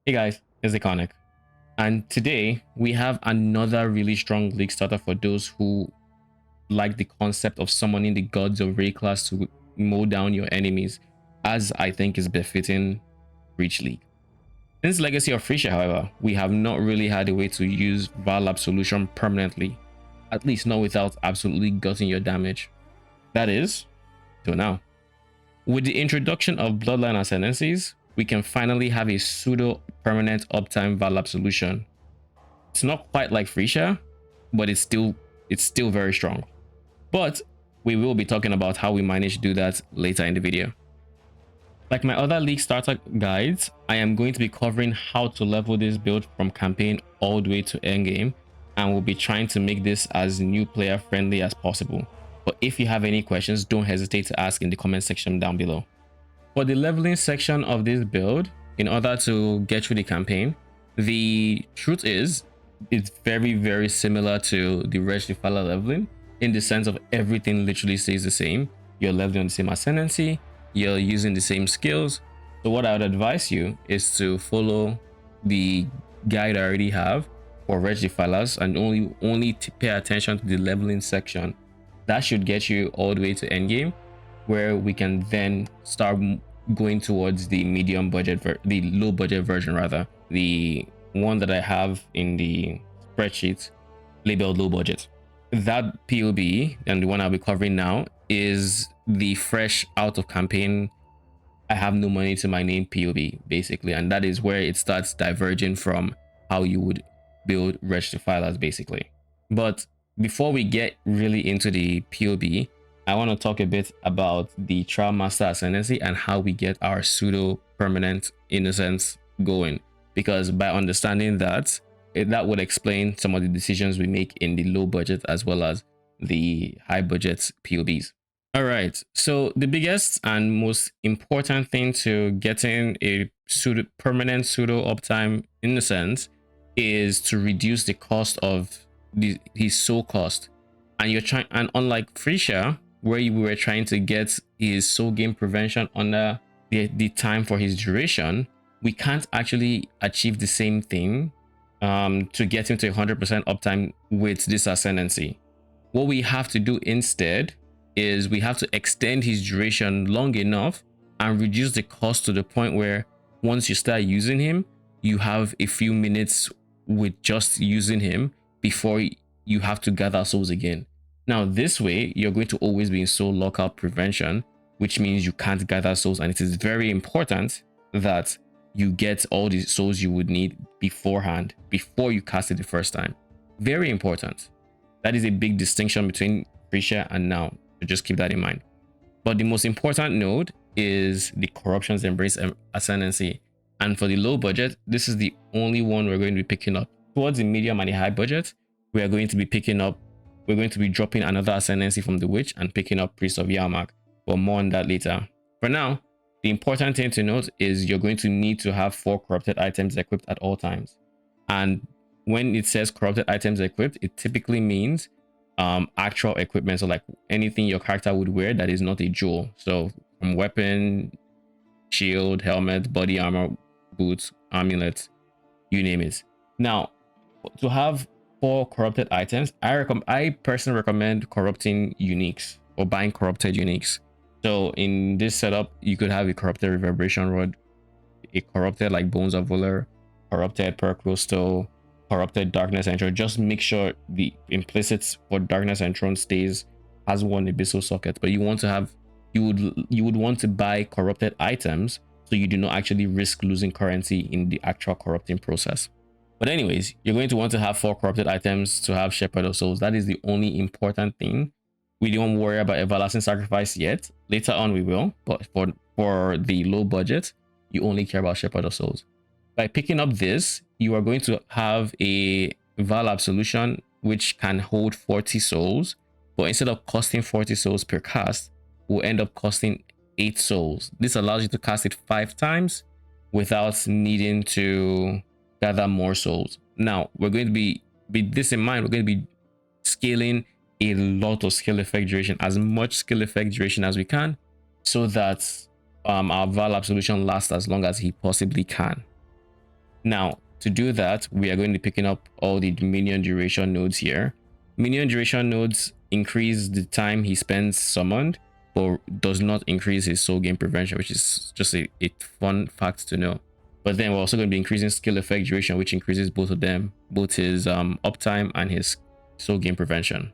Hey guys, it's Iconic, and today we have another really strong league starter for those who like the concept of summoning the gods of Ray class to mow down your enemies, as I think is befitting Reach League. Since Legacy of Frisia, however, we have not really had a way to use Vaal Absolution permanently, at least not without absolutely gutting your damage. That is, till now. With the introduction of Bloodline Ascendancies, we can finally have a pseudo-permanent uptime Vaal Absolution. It's not quite like Frisia, but it's still very strong. But we will be talking about how we managed to do that later in the video. Like my other league starter guides, I am going to be covering how to level this build from campaign all the way to endgame, and we'll be trying to make this as new player friendly as possible. But if you have any questions, don't hesitate to ask in the comment section down below. For the leveling section of this build, in order to get through the campaign, the truth is it's very similar to the Reg Defiler leveling, in the sense of everything literally stays the same. You're leveling on the same ascendancy, you're using the same skills. So what I would advise you is to follow the guide I already have for Reg Defilers and only pay attention to the leveling section. That should get you all the way to endgame, where we can then start going towards the medium budget, the low budget version rather, the one that I have in the spreadsheet labeled low budget. That POB, and the one I'll be covering now, is the fresh out of campaign, I have no money to my name POB basically, and that is where it starts diverging from how you would build Reg Defilers basically. But before we get really into the POB, I want to talk a bit about the Trial Master Ascendancy and how we get our pseudo-permanent innocence going, because by understanding that, that would explain some of the decisions we make in the low budget as well as the high budget POBs. All right, so the biggest and most important thing to getting a permanent pseudo uptime innocence is to reduce the cost of his soul cost. And you're trying, and unlike Frisia, where we were trying to get his soul gain prevention under the time for his duration, we can't actually achieve the same thing to get him to 100% uptime with this ascendancy. What we have to do instead is we have to extend his duration long enough and reduce the cost to the point where once you start using him, you have a few minutes with just using him before you have to gather souls again. Now this way, you're going to always be in soul lockout prevention, which means you can't gather souls, and it is very important that you get all the souls you would need beforehand, before you cast it the first time. Very important. That is a big distinction between Frisia and now, so just keep that in mind. But the most important node is the Corruption's Embrace Ascendancy, and for the low budget, this is the only one we're going to be picking up. Towards the medium and the high budget, we are going to be picking up, we're going to be dropping another ascendancy from the Witch and picking up Priest of Yarmak, but more on that later. For now, the important thing to note is you're going to need to have 4 corrupted items equipped at all times. And when it says corrupted items equipped, it typically means actual equipment, so like anything your character would wear that is not a jewel. So from weapon, shield, helmet, body armor, boots, amulet, you name it. Now, to have 4 corrupted items, I personally recommend corrupting uniques or buying corrupted uniques. So in this setup, you could have a corrupted reverberation rod, a corrupted like Bones of Valor, corrupted Perk Crystal, corrupted Darkness Entrance. Just make sure the implicit for Darkness Entrance has one abyssal socket, but you want to have, you would want to buy corrupted items so you do not actually risk losing currency in the actual corrupting process. But anyways, you're going to want to have 4 corrupted items to have Shepherd of Souls. That is the only important thing. We don't worry about Everlasting Sacrifice yet. Later on we will, but for the low budget, you only care about Shepherd of Souls. By picking up this, you are going to have a Vaal Absolution which can hold 40 souls, but instead of costing 40 souls per cast, will end up costing 8 souls. This allows you to cast it 5 times without needing to gather more souls. Now we're going to be, with this in mind, we're going to be scaling a lot of skill effect duration, as much skill effect duration as we can, so that our Vaal Absolution lasts as long as he possibly can. Now, to do that, we are going to be picking up all the minion duration nodes here. Minion duration nodes increase the time he spends summoned, but does not increase his soul gain prevention, which is just a fun fact to know. But then we're also going to be increasing skill effect duration, which increases both of them, both his uptime and his soul gain prevention.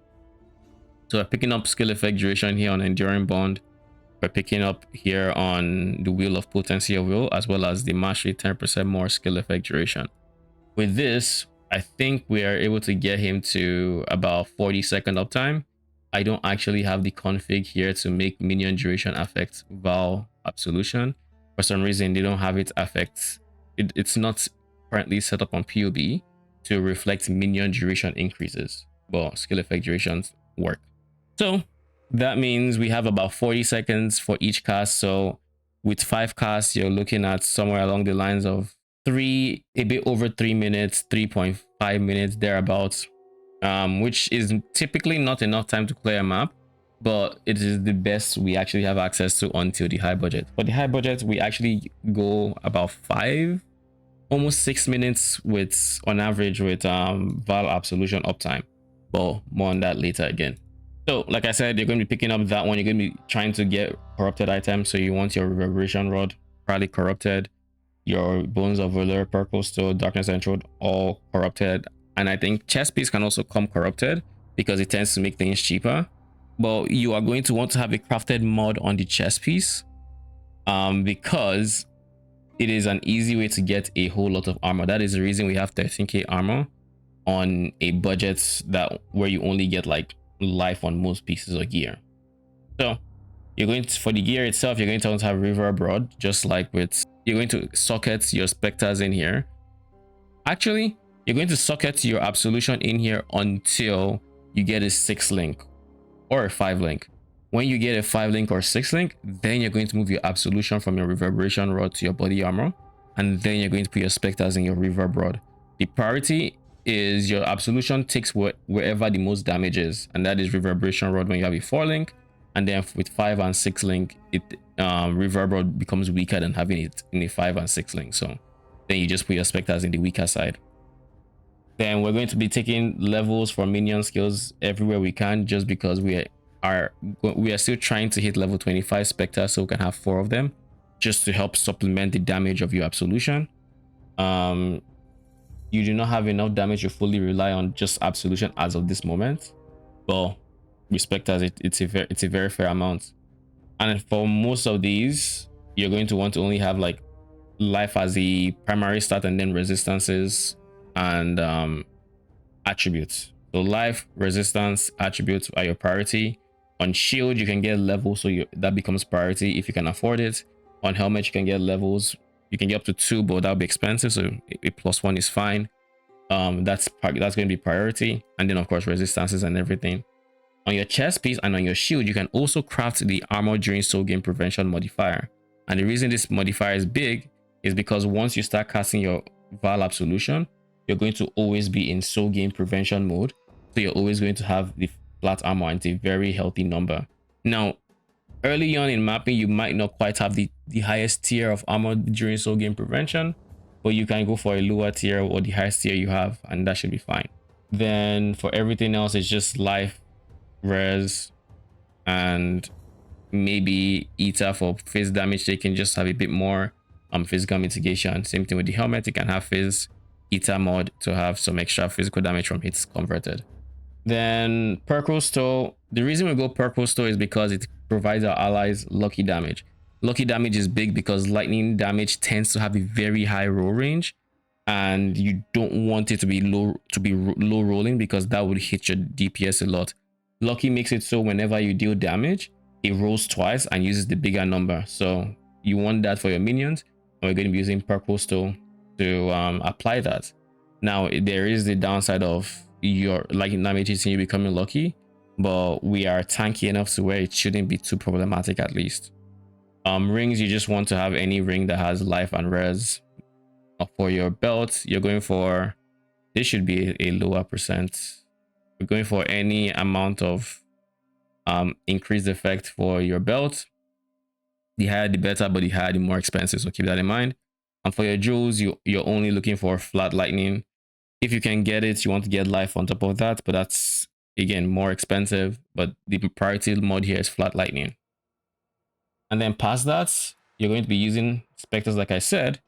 So we're picking up skill effect duration here on Enduring Bond. We're picking up here on the Wheel of Potency of Will, as well as the Mastery 10% more skill effect duration. With this, I think we are able to get him to about 40-second uptime. I don't actually have the config here to make minion duration affect Vaal Absolution. For some reason, they don't have it affect. It's not currently set up on POB to reflect minion duration increases. Well, skill effect durations work. So that means we have about 40 seconds for each cast. So with 5 casts, you're looking at somewhere along the lines of a bit over 3 minutes, 3.5 minutes thereabouts, which is typically not enough time to clear a map, but it is the best we actually have access to until the high budget. For the high budget, we actually go about 5, almost 6 minutes with on average with Vaal Absolution uptime, but more on that later again. So like I said, you're going to be picking up that one. You're going to be trying to get corrupted items, so you want your Reverberation Rod probably corrupted, your Bones of Valor, Purple Stone, Darkness Entrode, all corrupted. And I think chest piece can also come corrupted because it tends to make things cheaper. But you are going to want to have a crafted mod on the chest piece, because it is an easy way to get a whole lot of armor. That is the reason we have 13k armor on a budget where you only get like life on most pieces of gear. So you're going to, for the gear itself, you're going to want to have Reverb Rod, just like with, you're going to socket your Spectres in here. Actually, you're going to socket your Absolution in here until you get a 6 link or a 5 link. When you get a 5 link or 6 link, then you're going to move your Absolution from your Reverberation Rod to your body armor, and then you're going to put your Spectres in your Reverb Rod. The priority is your Absolution takes wherever the most damage is, and that is Reverberation Rod when you have a 4 link, and then with 5 and 6 link, Reverb Rod becomes weaker than having it in a 5 and 6 link. So then you just put your Spectres in the weaker side. Then we're going to be taking levels for minion skills everywhere we can, just because we are still trying to hit level 25 Spectre, so we can have 4 of them, just to help supplement the damage of your Absolution. You do not have enough damage to fully rely on just Absolution as of this moment, but respect as it's a very fair amount. And for most of these, you're going to want to only have like life as the primary stat, and then resistances and attributes. So life, resistance, attributes are your priority. On shield, you can get levels, so that becomes priority if you can afford it. On helmet, you can get levels. You can get up to 2, but that'll be expensive, so a +1 is fine. That's going to be priority. And then of course resistances and everything. On your chest piece and on your shield, you can also craft the armor during soul gain prevention modifier. And the reason this modifier is big is because once you start casting your Vaal Absolution, you're going to always be in soul gain prevention mode, so you're always going to have the flat armor, and it's a very healthy number. Now, early on in mapping, you might not quite have the highest tier of armor during soul gain prevention, but you can go for a lower tier or the highest tier you have, and that should be fine. Then for everything else, it's just life, res, and maybe Ether for phase damage. They can just have a bit more physical mitigation. Same thing with the helmet, you can have phase Ether mod to have some extra physical damage from hits converted. Then Purple Stone, the reason we go Purple Stone is because it provides our allies lucky damage. Lucky damage is big because lightning damage tends to have a very high roll range, and you don't want it to be low rolling, because that would hit your DPS a lot. Lucky makes it so whenever you deal damage, it rolls twice and uses the bigger number. So you want that for your minions, and we're going to be using Purple Stone to apply that. Now there is the downside of your lightning damage hitting you becoming lucky, but we are tanky enough to where it shouldn't be too problematic, at least. Rings, you just want to have any ring that has life and res. For your belt, you're going for, this should be a lower percent. We're going for any amount of increased effect for your belt. The higher the better, but the higher the more expensive, so keep that in mind. And for your jewels, you're only looking for flat lightning. If you can get it, you want to get life on top of that, but that's again more expensive. But the priority mod here is flat lightning. And then past that, you're going to be using specters, like I said.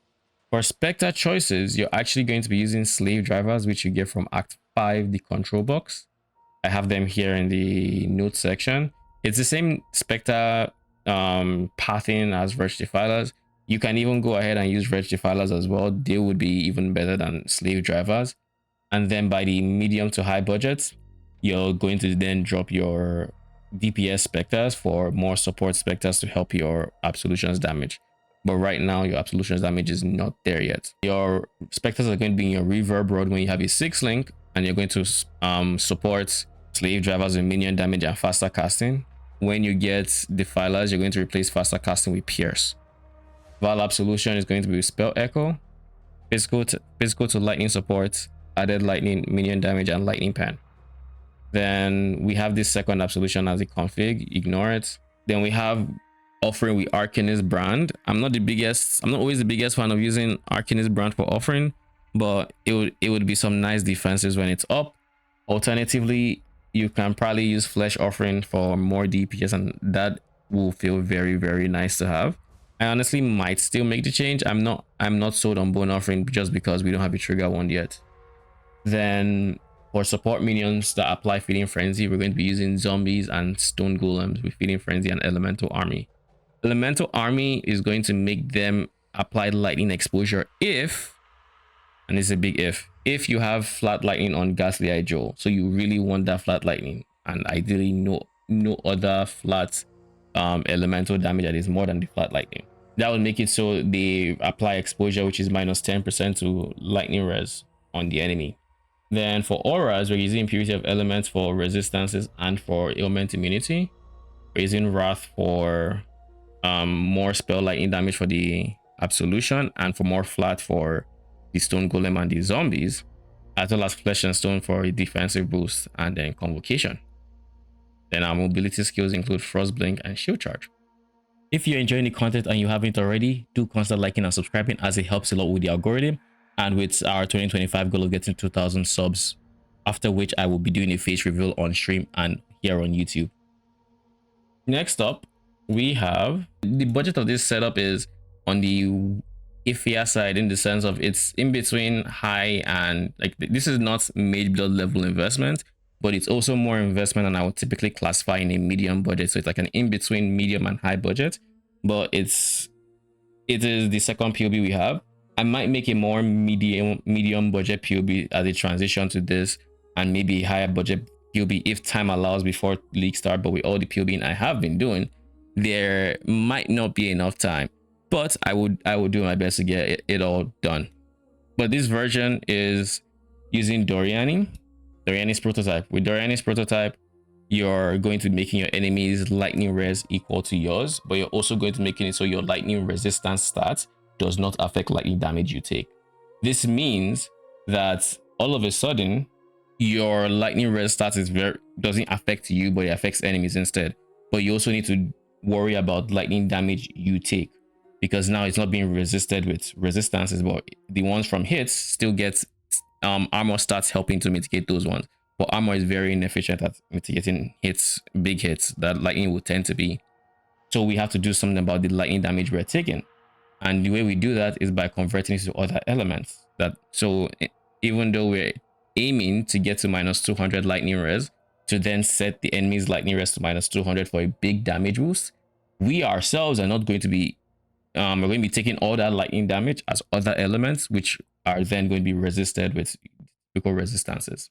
For Spectre choices, you're actually going to be using slave drivers, which you get from Act 5, the control box. I have them here in the notes section. It's the same Spectre pathing as Wretch Defilers. You can even go ahead and use Wretch Defilers as well. They would be even better than slave drivers. And then by the medium to high budgets, you're going to then drop your DPS Spectres for more support Spectres to help your Absolution's damage. But right now, your Absolution's damage is not there yet. Your Spectres are going to be in your Reverb Rod when you have a 6-link, and you're going to support slave drivers with minion damage and faster casting. When you get Defilers, you're going to replace faster casting with Pierce. Vaal Absolution is going to be with Spell Echo, physical to lightning support, added lightning, minion damage, and lightning pan. Then we have this second Absolution as a config, ignore it. Then we have offering with Arcanist brand. I'm not always the biggest fan of using Arcanist brand for offering, but it would be some nice defenses when it's up. Alternatively, you can probably use flesh offering for more DPS, and that will feel very, very nice to have. I honestly might still make the change. I'm not sold on bone offering just because we don't have a trigger one yet. Then for support minions that apply Feeding Frenzy, we're going to be using zombies and stone golems with Feeding Frenzy and Elemental Army. Elemental Army is going to make them apply lightning exposure if, and it's a big if you have flat lightning on Ghastly Eye Joel. So you really want that flat lightning, and ideally no other flat elemental damage that is more than the flat lightning. That would make it so they apply exposure, which is minus 10% to lightning res on the enemy. Then for auras, we're using Purity of Elements for resistances and for ailment immunity. We're using Wrath for more spell lightning damage for the Absolution, and for more flat for the Stone Golem and the zombies, as well as Flesh and Stone for a defensive boost, and then Convocation. Then our mobility skills include Frost Blink and Shield Charge. If you're enjoying the content and you haven't already, do consider liking and subscribing, as it helps a lot with the algorithm and with our 2025 goal of getting 2,000 subs, after which I will be doing a face reveal on stream and here on YouTube. Next up, we have the budget of this setup is on the iffier side, in the sense of it's in between high and like this is not mage build level investment, but it's also more investment than I would typically classify in a medium budget. So it's like an in between medium and high budget, but it is the second POB we have. I might make a more medium budget POB as a transition to this, and maybe a higher budget POB if time allows before Leaguestart. But with all the POBing I have been doing, there might not be enough time, but I would do my best to get it all done. But this version is using Doriani's prototype. With Doriani's prototype, you're going to be making your enemies lightning res equal to yours, but you're also going to be making it so your lightning resistance stats does not affect lightning damage you take. This means that all of a sudden your lightning res stats doesn't affect you, but it affects enemies instead. But you also need to worry about lightning damage you take, because now it's not being resisted with resistances, but the ones from hits still gets armor stats helping to mitigate those ones. But armor is very inefficient at mitigating hits, big hits that lightning will tend to be. So we have to do something about the lightning damage we're taking, and the way we do that is by converting it to other elements. So even though we're aiming to get to minus 200 lightning res, to then set the enemy's lightning res to minus 200 for a big damage boost, we ourselves are not going to be we're going to be taking all that lightning damage as other elements, which are then going to be resisted with typical resistances.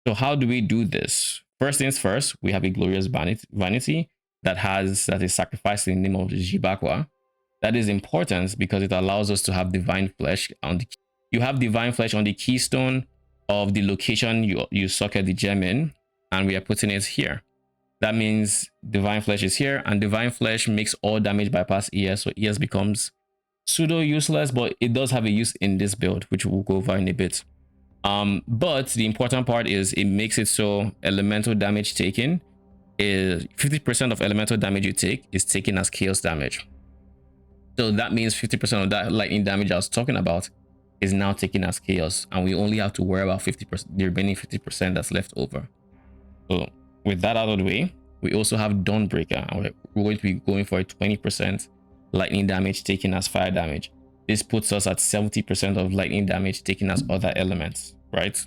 So how do we do this? First things first, we have a glorious vanity that is sacrificed in the name of Jibakwa. That is important because it allows us to have divine flesh on the you have divine flesh on the keystone of the location you socket the gem in, and we are putting it here. That means divine flesh is here, and divine flesh makes all damage bypass ES, so ES becomes pseudo useless, but it does have a use in this build, which we'll go over in a bit. But the important part is it makes it so elemental damage taken is 50% of elemental damage you take is taken as chaos damage. So that means 50% of that lightning damage I was talking about is now taken as chaos, and we only have to worry about 50%, the remaining 50% that's left over. So with that out of the way, we also have Dawnbreaker, and we're going to be going for a 20% lightning damage taken as fire damage. This puts us at 70% of lightning damage taken as other elements, right?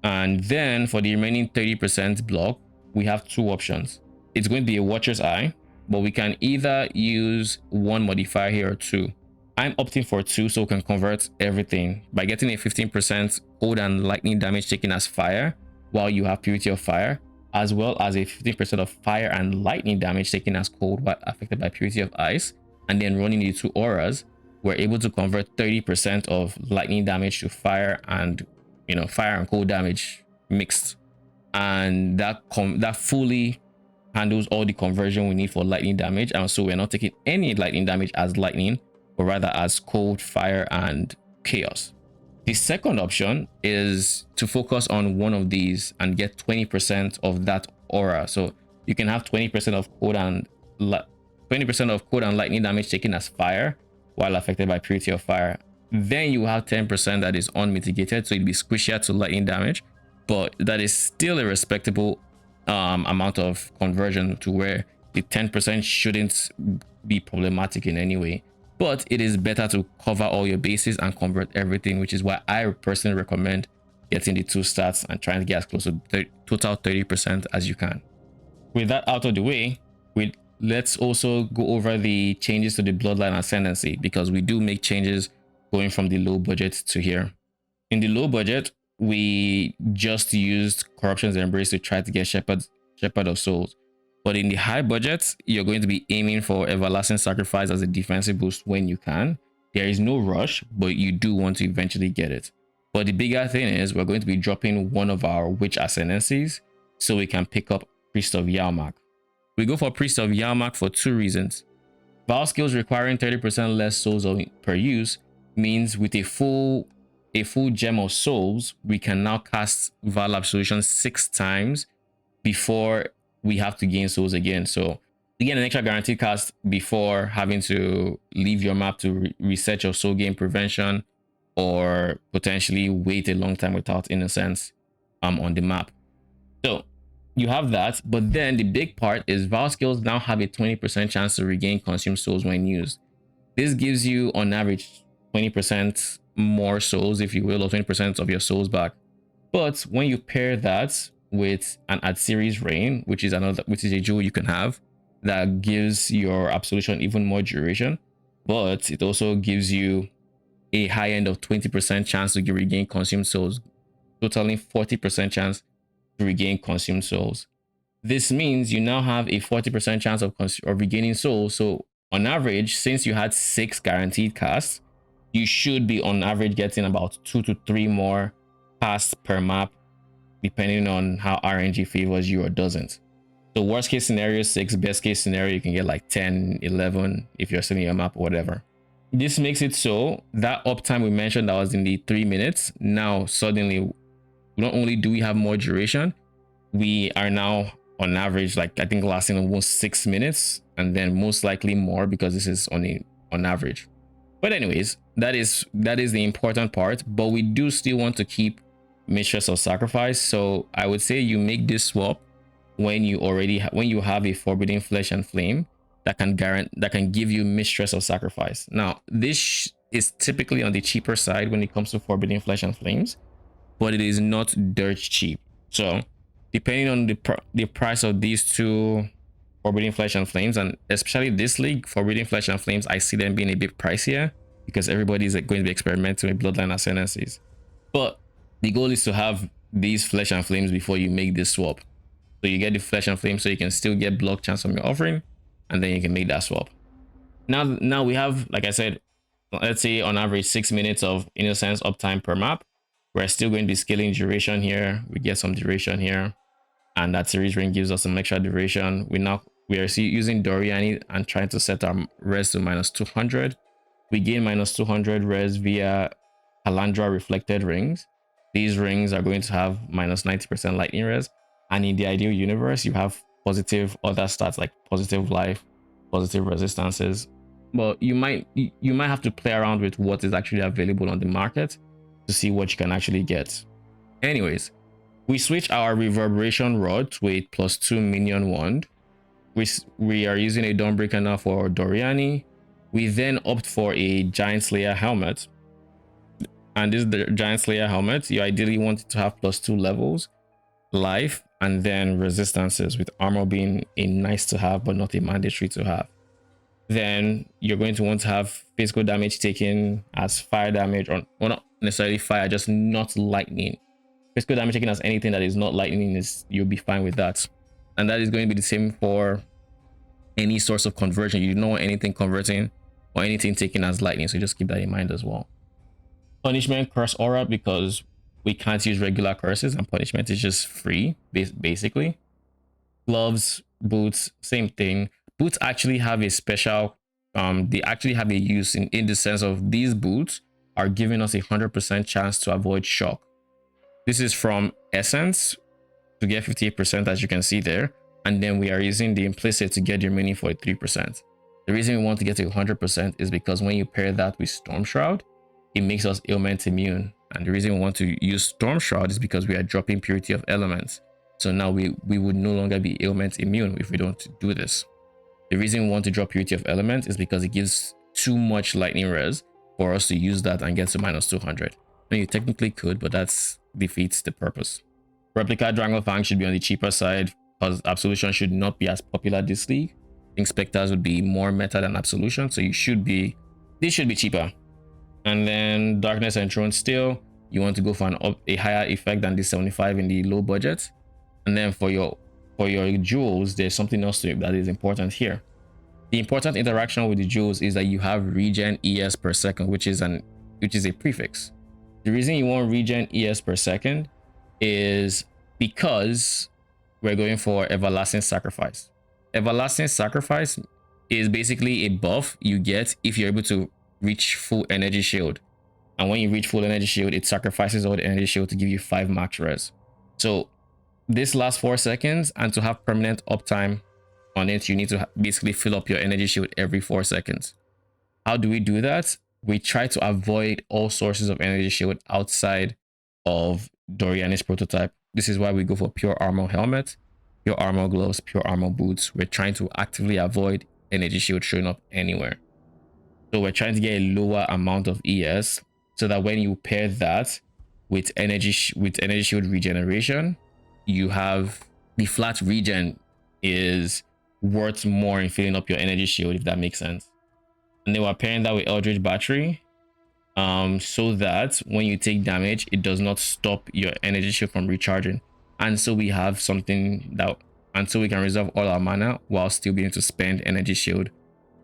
And then for the remaining 30% block, we have two options. It's going to be a Watcher's Eye, but we can either use one modifier here or two. I'm opting for two, so we can convert everything by getting a 15% cold and lightning damage taken as fire while you have Purity of Fire, as well as a 15% of fire and lightning damage taken as cold while affected by Purity of Ice. And then running the two auras, we're able to convert 30% of lightning damage to fire and, you know, fire and cold damage mixed, and that fully handles all the conversion we need for lightning damage. And so we're not taking any lightning damage as lightning, but rather as cold, fire, and chaos. The second option is to focus on one of these and get 20% of that aura. So you can have 20% of cold and 20% of cold and lightning damage taken as fire while affected by Purity of Fire. Then you have 10% that is unmitigated, so it'd be squishier to lightning damage, but that is still a respectable amount of conversion to where the 10% shouldn't be problematic in any way. But it is better to cover all your bases and convert everything, which is why I personally recommend getting the two stats and trying to get as close to total 30% as you can. With that out of the way, let's also go over the changes to the Bloodline Ascendancy, because we do make changes going from the low budget to here. In the low budget, we just used Corruption's Embrace to try to get Shepherd of Souls. But in the high budget, you're going to be aiming for Everlasting Sacrifice as a defensive boost when you can. There is no rush, but you do want to eventually get it. But the bigger thing is we're going to be dropping one of our Witch Ascendancies so we can pick up Priest of Yawmak. We go for Priest of Yawmak for two reasons. Vaal skills requiring 30% less souls per use means with a full gem of souls, we can now cast Vaal Absolution 6 times before we have to gain souls again. So you get an extra guaranteed cast before having to leave your map to reset your soul gain prevention, or potentially wait a long time without Innocence on the map. So you have that, but then the big part is Vaal skills now have a 20% chance to regain consumed souls when used. This gives you on average 20% more souls, if you will, or 20% of your souls back. But when you pair that with an Ad Series Rain, which is a jewel you can have that gives your absolution even more duration, but it also gives you a high end of 20% chance to regain consumed souls, totaling 40% chance to regain consumed souls. This means you now have a 40% chance of regaining souls. So on average, since you had 6 guaranteed casts, you should be on average getting about 2 to 3 more casts per map, depending on how RNG favors you or doesn't. So worst case scenario 6, best case scenario you can get like 10, 11 if you're setting your map or whatever. This makes it so that uptime we mentioned that was in the 3 minutes, now suddenly not only do we have more duration, we are now on average, like I think lasting almost 6 minutes, and then most likely more because this is only on average. But anyways, that is the important part. But we do still want to keep Mistress of Sacrifice. So I would say you make this swap when you have a Forbidden Flesh and Flame that can give you Mistress of Sacrifice. Now this is typically on the cheaper side when it comes to Forbidden Flesh and Flames, but it is not dirt cheap. So depending on the price of these two Forbidden Flesh and Flames, and especially this league, Forbidden Flesh and Flames, I see them being a bit pricier because everybody is going to be experimenting with Bloodline Ascendancies. But the goal is to have these Flesh and Flames before you make this swap. So you get the Flesh and Flames so you can still get block chance from your offering, and then you can make that swap. Now we have, like I said, let's say on average 6 minutes of Innocence uptime per map. We're still going to be scaling duration here. We get some duration here, and that series ring gives us some extra duration. We are using Doriani and trying to set our res to -200. We gain -200 res via Kalandra reflected rings. These rings are going to have -90% lightning res, and in the ideal universe you have positive other stats like positive life, positive resistances, but you might have to play around with what is actually available on the market to see what you can actually get. Anyways, we switch our reverberation rod to a +2 minion wand. We are using a Dawnbreaker now for Doriani. We then opt for a Giant Slayer helmet. And this is the Giant Slayer helmet. You ideally want it to have +2 levels, life, and then resistances, with armor being a nice to have but not a mandatory to have. Then you're going to want to have physical damage taken as fire damage, or well, not necessarily fire, just not lightning. Physical damage taken as anything that is not lightning, is you'll be fine with that. And that is going to be the same for any source of conversion. You don't want anything converting or anything taken as lightning, so just keep that in mind as well. Punishment, curse aura, because we can't use regular curses and punishment is just free basically. Gloves, boots, same thing. Boots actually have a special they actually have a use in the sense of these boots are giving us 100% chance to avoid shock. This is from essence to get 58%, as you can see there, and then we are using the implicit to get the remaining 43%. The reason we want to get to 100% is because when you pair that with Storm Shroud, it makes us ailment immune. And the reason we want to use Storm Shroud is because we are dropping Purity of Elements. So now we would no longer be ailment immune if we don't do this. The reason we want to drop Purity of Elements is because it gives too much lightning res for us to use that and get to -200. Now you technically could, but that defeats the purpose. Replica Dranglefang should be on the cheaper side because Absolution should not be as popular this league. I think Spectres would be more meta than Absolution, so these should be cheaper. And then Darkness Enthroned Steel, you want to go for a higher effect than the 75 in the low budget. And then for your jewels, there's something else that is important here. The important interaction with the jewels is that you have regen ES per second, which is a prefix. The reason you want regen ES per second is because we're going for Everlasting Sacrifice. Everlasting Sacrifice is basically a buff you get if you're able to reach full energy shield. And when you reach full energy shield, it sacrifices all the energy shield to give you 5 max res. So this lasts 4 seconds, and to have permanent uptime on it, you need to basically fill up your energy shield every 4 seconds. How do we do that? We try to avoid all sources of energy shield outside of Doriani's prototype. This is why we go for pure armor helmet, pure armor gloves, pure armor boots. We're trying to actively avoid energy shield showing up anywhere. So we're trying to get a lower amount of ES so that when you pair that with energy shield regeneration, you have the flat regen is worth more in filling up your energy shield, if that makes sense. And then we're pairing that with Eldritch Battery, so that when you take damage, it does not stop your energy shield from recharging. And so we have something that, and so we can reserve all our mana while still being able to spend energy shield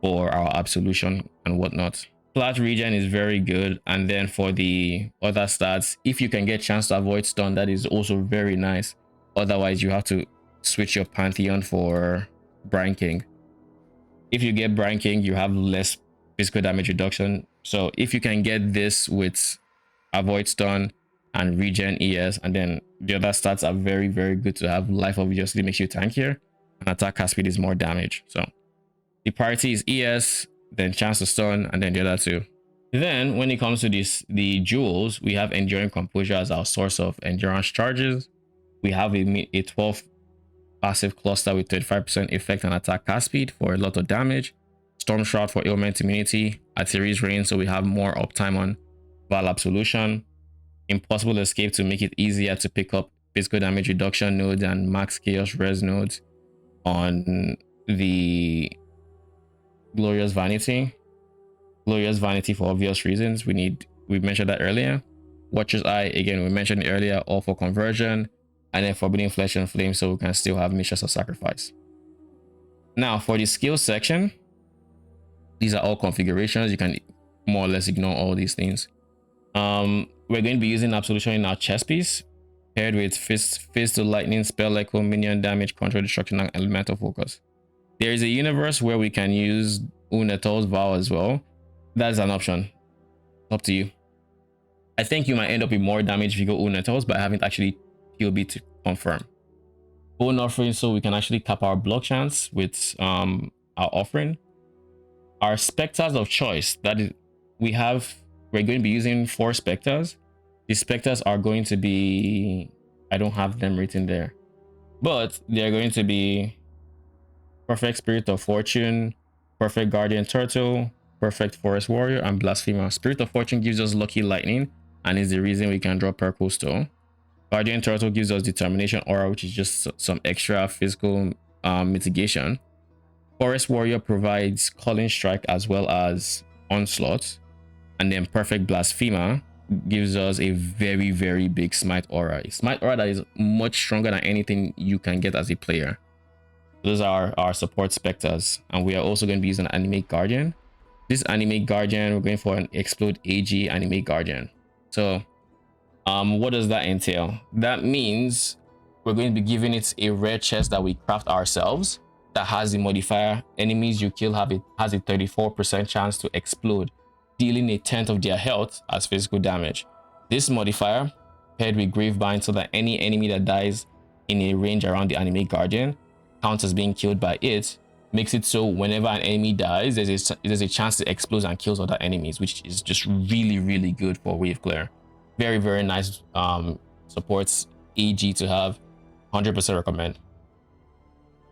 for our Absolution and whatnot. Flat regen is very good. And then for the other stats, if you can get chance to avoid stun, that is also very nice. Otherwise, you have to switch your Pantheon for Brine King. If you get Brine King, you have less physical damage reduction. So if you can get this with avoid stun and regen ES, and then the other stats are very, very good to have. Life obviously makes you tankier, and attack cast speed is more damage. So the priority is ES, then chance to stun, and then the other two. Then when it comes to the jewels, we have Enduring Composure as our source of endurance charges. We have a 12 passive cluster with 35% effect and attack cast speed for a lot of damage. Storm Shroud for ailment immunity. Artillery's Rain, so we have more uptime on Vaal Absolution. Impossible Escape to make it easier to pick up physical damage reduction nodes and max chaos res nodes on the Glorious Vanity. Glorious Vanity for obvious reasons. We mentioned that earlier. Watcher's Eye, again, we mentioned it earlier, all for conversion. And then Forbidden Flesh and Flame, so we can still have Mistress of Sacrifice. Now for the skill section, these are all configurations. You can more or less ignore all these things. We're going to be using Absolution in our chest piece, paired with Fist to Lightning, Spell Echo, Minion Damage, Control Destruction, and Elemental Focus. There is a universe where we can use Unetol's Vow as well. That's an option. Up to you. I think you might end up with more damage if you go Unetol's, but I haven't actually POB to confirm. Bone Offering, so we can actually cap our block chance with our offering. our specters of choice, that is, we're going to be using 4 specters. The specters are going to be, I don't have them written there, but they're going to be Perfect Spirit of Fortune, Perfect Guardian Turtle, Perfect Forest Warrior, and Blasphemer. Spirit of Fortune gives us Lucky Lightning and is the reason we can draw Purple Stone. Guardian Turtle gives us Determination Aura, which is just some extra physical mitigation. Forest Warrior provides Calling Strike as well as Onslaught. And then Perfect Blasphemer gives us a very, very big Smite Aura. A Smite Aura that is much stronger than anything you can get as a player. Those are our support specters. And we are also going to be using Animate Guardian. This Animate Guardian, we're going for an Explode AG Animate Guardian. So what does that entail? That means we're going to be giving it a rare chest that we craft ourselves that has the modifier enemies you kill has a 34% chance to explode, dealing 1/10 of their health as physical damage. This modifier, paired with Gravebind, so that any enemy that dies in a range around the Animate Guardian counts as being killed by it, makes it so whenever an enemy dies, there's a chance to explode and kills other enemies, which is just really, really good for wave clear. Very, very nice supports AG to have. 100% recommend.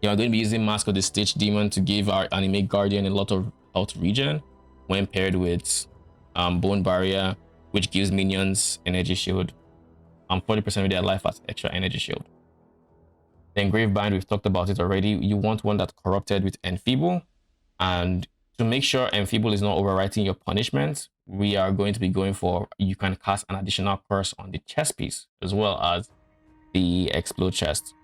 You are going to be using Mask of the Stitch Demon to give our Animate Guardian a lot of health regen when paired with Bone Barrier, which gives minions energy shield. 40% of their life as extra energy shield. Then Gravebind, we've talked about it already. You want one that's corrupted with Enfeeble. And to make sure Enfeeble is not overwriting your punishment, we are going to be going for, you can cast an additional curse on the chest piece as well as the Explode chest.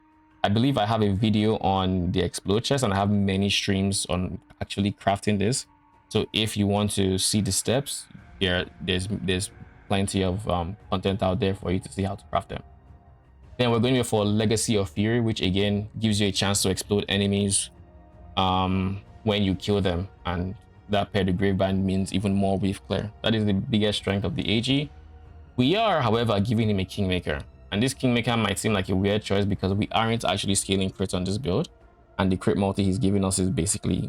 I believe I have a video on the Explode chest and I have many streams on actually crafting this. So if you want to see the steps, there's plenty of content out there for you to see how to craft them. Then we're going to go for Legacy of Fury, which again gives you a chance to explode enemies when you kill them, and that paired with Gravebind means even more wave clear. That is the biggest strength of the AG. We are, however, giving him a Kingmaker, and this Kingmaker might seem like a weird choice because we aren't actually scaling crit on this build, and the crit multi he's giving us is basically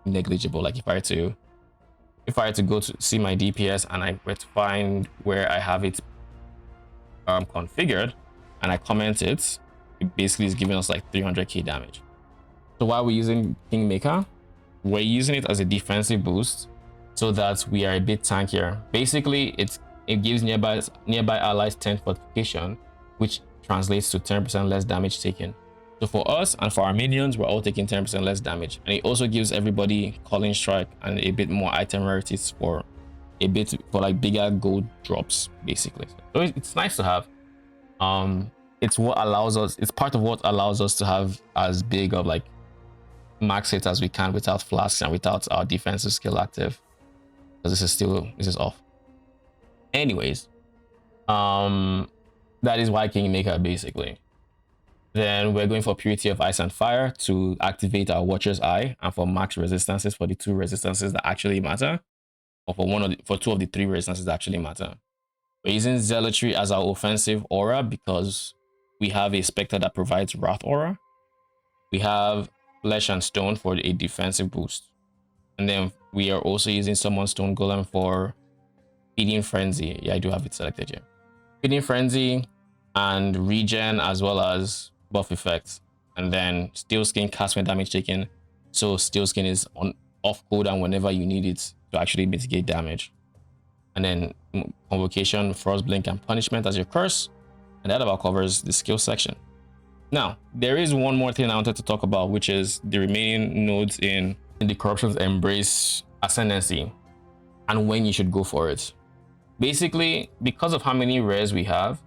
negligible. Like if I had to go to see my DPS and I were to find where I have it configured and I comment it basically is giving us like 300k damage. So why are we using Kingmaker? We're using it as a defensive boost so that we are a bit tankier. Basically, it gives nearby allies 10 fortification, which translates to 10% less damage taken. So for us and for our minions, we're all taking 10% less damage. And it also gives everybody Calling Strike and a bit more item rarities for like bigger gold drops, basically. So it's nice to have. It's part of what allows us to have as big of like max hit as we can without flasks and without our defensive skill active, because this is off. Anyways, that is why Kingmaker basically. Then we're going for Purity of Ice and Fire to activate our Watcher's Eye, and for max resistances for the 2 resistances that actually matter, or for 2 of the 3 resistances that actually matter. We're using Zealotry as our offensive aura because we have a Spectre that provides Wrath Aura. We have Flesh and Stone for a defensive boost. And then we are also using Summon Stone Golem for Feeding Frenzy. Yeah, I do have it selected here. Feeding Frenzy and regen as well as buff effects. And then Steel Skin casts when damage taken. So Steel Skin is off cooldown whenever you need it to actually mitigate damage. And then Convocation, Frostblink, and Punishment as your curse. And that about covers the skill section. Now, there is one more thing I wanted to talk about, which is the remaining nodes in the Corruption's Embrace Ascendancy and when you should go for it. Basically, because of how many rares we have,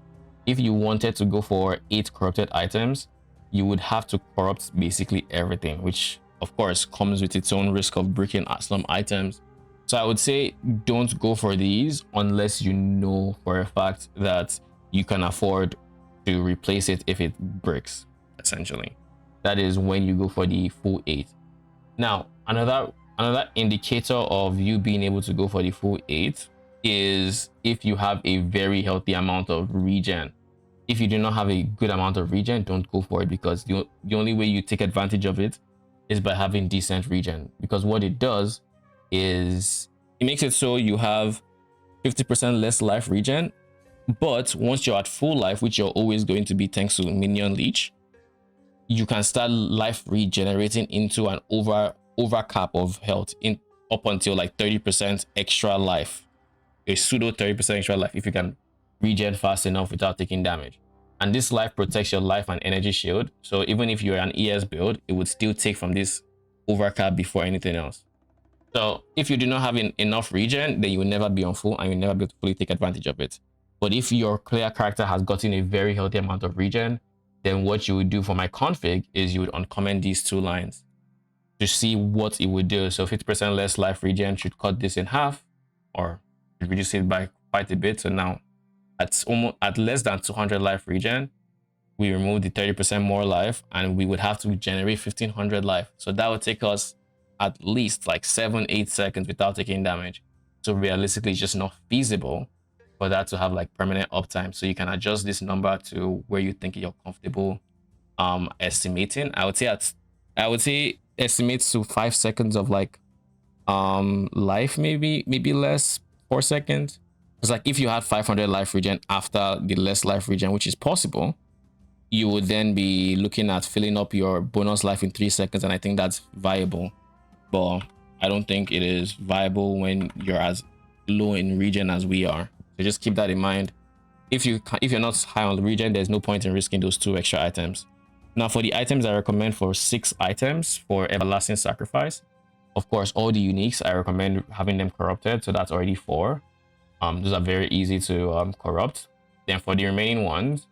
if you wanted to go for 8 corrupted items, you would have to corrupt basically everything, which of course comes with its own risk of breaking some items. So I would say don't go for these unless you know for a fact that you can afford to replace it if it breaks, essentially. That is when you go for the full 8. Now, another indicator of you being able to go for the full 8 is if you have a very healthy amount of regen. If you do not have a good amount of regen, don't go for it, because the only way you take advantage of it is by having decent regen, because what it does is it makes it so you have 50% less life regen, but once you're at full life, which you're always going to be thanks to Minion Leech, you can start life regenerating into an over cap of health in up until like 30% extra life, a pseudo 30% extra life if you can regen fast enough without taking damage. And this life protects your life and energy shield, so even if you're an ES build, it would still take from this overcap before anything else. So if you do not have enough regen, then you will never be on full and you'll never be able to fully take advantage of it. But if your player character has gotten a very healthy amount of regen, then what you would do for my config is you would uncomment these two lines to see what it would do. So 50% less life regen should cut this in half, or reduce it by quite a bit. So now at less than 200 life regen, we remove the 30% more life and we would have to generate 1500 life. So that would take us at least like 7-8 seconds without taking damage. So realistically, it's just not feasible for that to have like permanent uptime. So you can adjust this number to where you think you're comfortable estimating. I would say estimate to 5 seconds of like life, maybe less, 4 seconds. It's like if you had 500 life regen after the less life regen, which is possible, you would then be looking at filling up your bonus life in 3 seconds, and I think that's viable. But I don't think it is viable when you're as low in regen as we are. So just keep that in mind. If you're not high on regen, there's no point in risking those 2 extra items. Now for the items, I recommend for 6 items for Everlasting Sacrifice. Of course, all the uniques, I recommend having them corrupted, so that's already 4. Those are very easy to corrupt. Then for the remaining ones,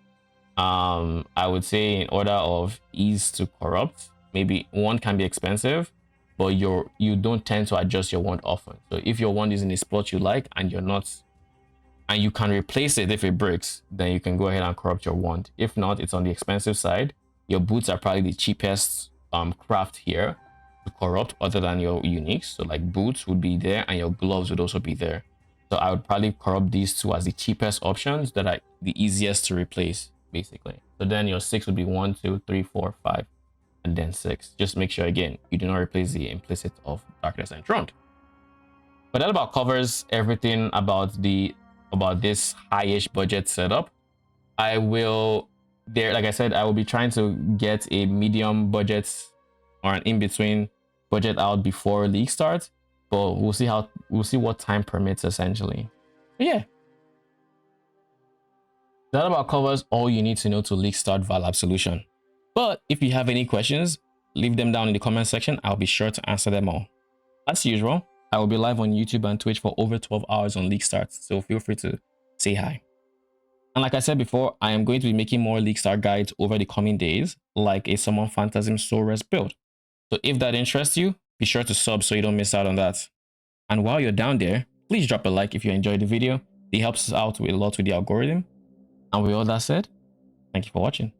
I would say in order of ease to corrupt, maybe 1 can be expensive, but you don't tend to adjust your wand often. So if your wand is in a spot you like and you can replace it if it breaks, then you can go ahead and corrupt your wand. If not, it's on the expensive side. Your boots are probably the cheapest craft here to corrupt other than your uniques. So like boots would be there and your gloves would also be there. So I would probably corrupt these 2 as the cheapest options that are the easiest to replace, basically. So then your 6 would be 1, 2, 3, 4, 5, and then 6. Just make sure, again, you do not replace the implicit of Darkness Enthroned. But that about covers everything about this high-ish budget setup. Like I said, I will be trying to get a medium budget or an in-between budget out before Leaguestart, but we'll see what time permits, essentially. But yeah, that about covers all you need to know to Leaguestart Vaal Absolution. But if you have any questions, leave them down in the comment section. I'll be sure to answer them all. As usual, I will be live on YouTube and Twitch for over 12 hours on Leaguestart, so feel free to say hi. And like I said before, I am going to be making more Leaguestart guides over the coming days, like a Summon Phantasm Soul Rest build. So if that interests you, be sure to sub so you don't miss out on that. And while you're down there, please drop a like if you enjoyed the video. It helps us out a lot with the algorithm. And with all that said, thank you for watching.